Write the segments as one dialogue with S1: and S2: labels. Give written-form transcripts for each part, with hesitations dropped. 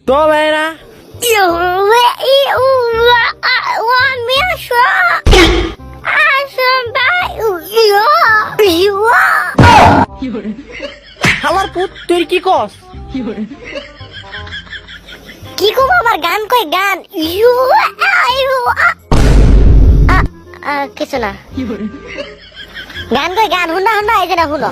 S1: তো ভাইরা আমার পুত তুই কি কস?
S2: কি কম আবার গান কই গান কিছু না গান কই গান হুন্ডা হুন্ডা এই যে না হুনো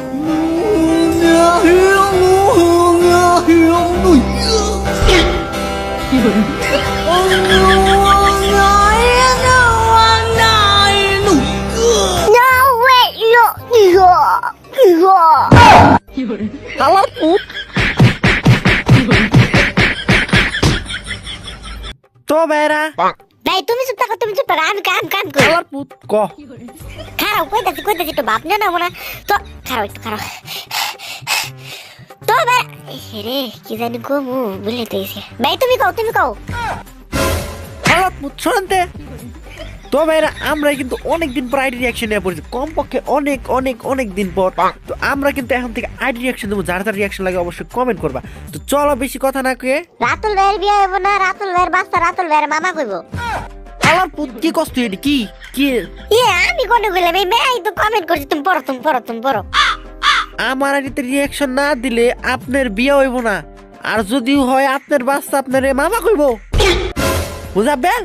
S1: আমার পুত তো ভাইরা
S2: ভাই তুমি চুপ থাকো আমি কাম করি
S1: আমার পুত ক
S2: খারাপ কইতাছি একটু ভাব না মনে তো খারাপ একটু খারাপ তো ভাই রে কি জানি গো মু ভুলে গেছি ভাই তুমি কও
S1: আমার পুত শুনতে তো ভাইরা আমরা কিন্তু অনেকদিন পর আইডি রিয়াকশন নিয়ে পড়েছি, কমপক্ষে অনেক দিন পর। তো আমরা কিন্তু এখন থেকে আইডি রিয়াকশন দেবো, যার রিয়াকশন লাগে অবশ্যই কমেন্ট করবা। তো চলো বেশি কথা না কয়ে
S2: রাতুল ভাইয়ের বিয়ে হইব না, রাতুল ভাইয়ের বাচ্চা রাতুল ভাইয়ের মামা কইব।
S1: আমার পুত কি কষ্ট এটি কি
S2: আমি কোনে কইলাম এই মেয়ে তো কমেন্ট করছি তুমি পড়ো
S1: আমার আইডিতে রিয়াকশন না দিলে আপনার বিয়ে হইব না, আর যদি হয় আপনার বাচ্চা আপনার মামা কইব, বুঝাবেন?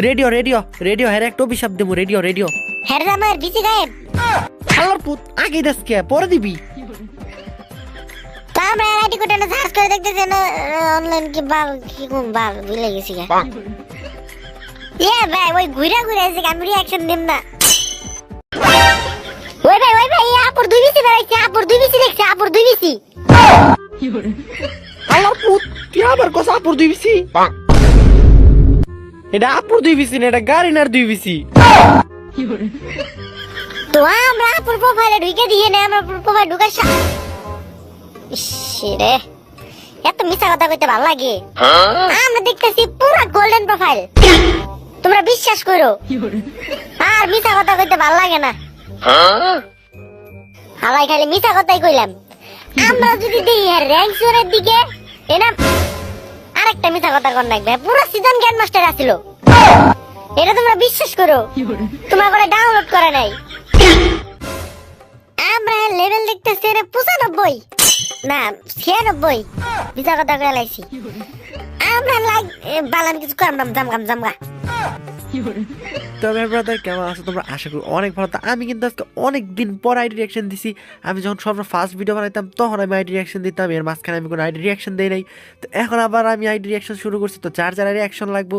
S1: রেডিও হ্যাঁ একটা অভিশাপ দেবো। রেডিও
S2: হ্যাঁ আমার বিসি গায়েব
S1: আমার পুত আগে দেশকে পরে দিবি।
S2: তো আমরা আইডি কোডে না সার্চ করে দেখতেছি না অনলাইন কি বাল ভুলে গেছি গা ভাই ওই ঘুরা এসে আমি রিয়াকশন দিম না। ওই ভাই আপুর দুই বিসি বেরাইছে, আপুর দুই বিসি
S1: আমার পুত তুই আবার কস আপুর দুই বিসি? এটা আপুর দুই বিসি না, এটা গাড়িনার দুই বিসি।
S2: তো আমরা আপুর প্রোফাইলে ঢুকে দিয়ে না, আমরা প্রোফাইল ঢুকার রে এত মিছা কথা কইতে ভালো লাগে। আমরা দেখতেছি পুরো গোল্ডেন প্রোফাইল, তোমরা বিশ্বাস করো, আর মিছা কথা কইতে ভালো লাগে না। হালাই খালি মিছা কথাই কইলাম। আমরা যদি দেখি র্যাঙ্ক জোনের দিকে এনা আরেকটা মিছা কথা কর লাগবে, পুরো সিজন গ্র্যান্ড মাস্টার আছিল, এটা তোমরা বিশ্বাস করো, তোমরা করে ডাউনলোড করে নাই। আমরা লেভেল দেখতেছি 95 না 96 মিছা কথা কইলা লাইছি। আমরা লাইক বালান কিছু কাম জামগা
S1: তবে ব্রাদার কেমন আছো তোমরা? আশা করি অনেক ভালো। তা আমি কিন্তু আজকে অনেক দিন পর আইডি রিয়াকশন দিছি। আমি যখন সবার ফার্স্ট ভিডিও বানাইতাম তখন আমি আইডি রিয়াকশন দিতাম, এর মাঝখানে আমি কোনো আইডি রিয়াকশন দেই নাই। তো এখন আবার আমি আইডি রিয়াকশন শুরু করছি। তো যার রিয়াকশন লাগবো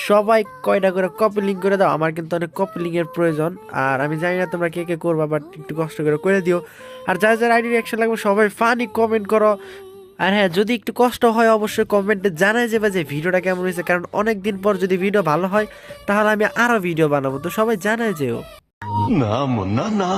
S1: সবাই কয়টা করে কপি লিঙ্ক করে দাও, আমার কিন্তু অনেক কপি লিঙ্কের প্রয়োজন। আর আমি জানি না তোমরা কে করবা, বাট একটু কষ্ট করে দিও। আর যার আইডি রিয়াকশন লাগবে সবাই ফানি কমেন্ট করো। আর হ্যাঁ, যদি একটু কষ্ট হয় অবশ্যই কমেন্টে জানাই যাবে যে ভিডিওটা কেমন হয়েছে, কারণ অনেক দিন পর যদি ভিডিও ভালো হয় তাহলে আমি আরো ভিডিও বানাবো। তো সবাই জানাই যেও
S3: না মুন্না না।